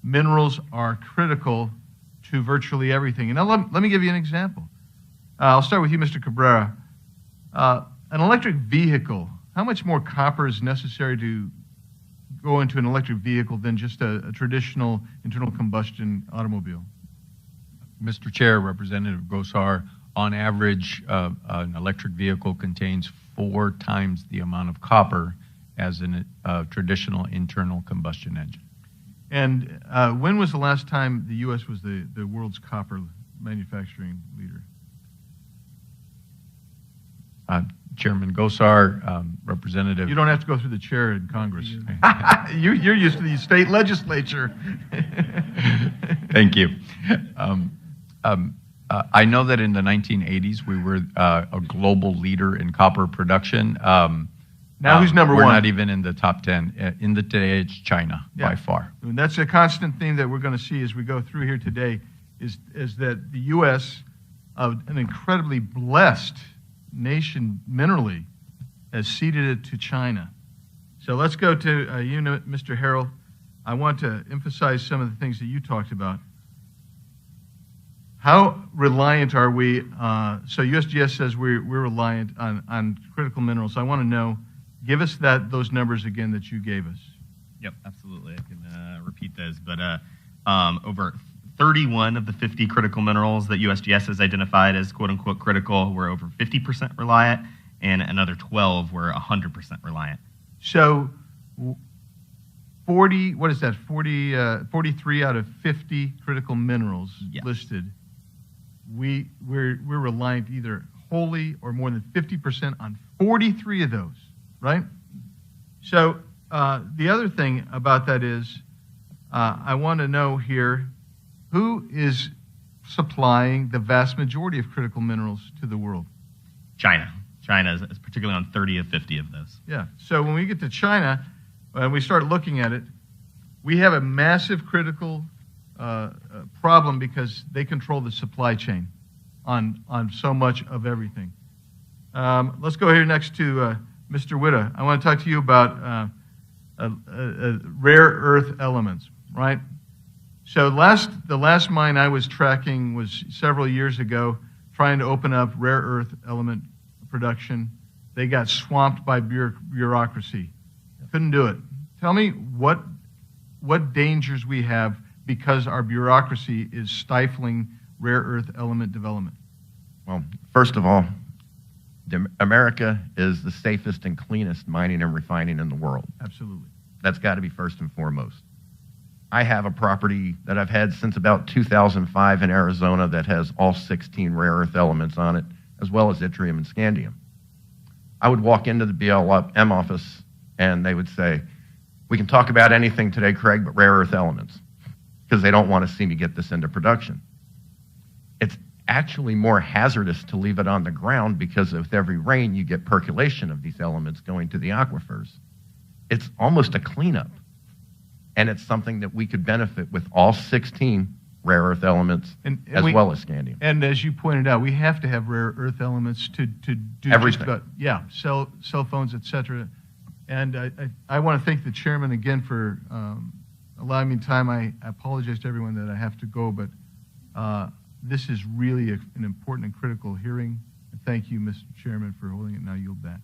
minerals are critical to virtually everything. And now let me give you an example. I'll start with you, Mr. Cabrera. An electric vehicle, how much more copper is necessary to go into an electric vehicle than just a traditional internal combustion automobile? Mr. Chair, Representative Gosar, on average, an electric vehicle contains 4 times the amount of copper as a traditional internal combustion engine. And when was the last time the U.S. was the world's copper manufacturing leader? Chairman Gosar, Representative... You don't have to go through the chair in Congress. You're used to the state legislature. Thank you. I know that in the 1980s we were a global leader in copper production. Now who's number one? We're not even in the top 10. In the today, it's China by far. And that's a constant theme that we're going to see as we go through here today, is that the U.S., an incredibly blessed nation minerally, has ceded it to China. So let's go to you, Mr. Harrell. I want to emphasize some of the things that you talked about. How reliant are we? So USGS says we're reliant on critical minerals. I want to know, give us those numbers again that you gave us. Yep, absolutely. I can repeat those. But over 31 of the 50 critical minerals that USGS has identified as quote-unquote critical were over 50% reliant, and another 12 were 100% reliant. So 40, what is that, 43 out of 50 critical minerals listed, we're reliant either wholly or more than 50% on 43 of those, right? So the other thing about that is I want to know here, who is supplying the vast majority of critical minerals to the world? China. China is particularly on 30 of 50 of those. Yeah. So when we get to China, and we start looking at it, we have a massive critical problem because they control the supply chain on so much of everything. Let's go here next to Mr. Witta. I want to talk to you about rare earth elements, right? So the last mine I was tracking was several years ago, trying to open up rare earth element production. They got swamped by bureaucracy. Couldn't do it. Tell me what dangers we have because our bureaucracy is stifling rare earth element development. Well, first of all, America is the safest and cleanest mining and refining in the world. Absolutely. That's got to be first and foremost. I have a property that I've had since about 2005 in Arizona that has all 16 rare earth elements on it, as well as yttrium and scandium. I would walk into the BLM office and they would say, "We can talk about anything today, Craig, but rare earth elements," because they don't want to see me get this into production. It's actually more hazardous to leave it on the ground because with every rain you get percolation of these elements going to the aquifers. It's almost a cleanup. And it's something that we could benefit with all 16 rare earth elements as well as scandium. And as you pointed out, we have to have rare earth elements to do everything. Cell phones, etc. And I want to thank the chairman again for allowing me time. I apologize to everyone that I have to go, but this is really an important and critical hearing. And thank you, Mr. Chairman, for holding it. Now yield back.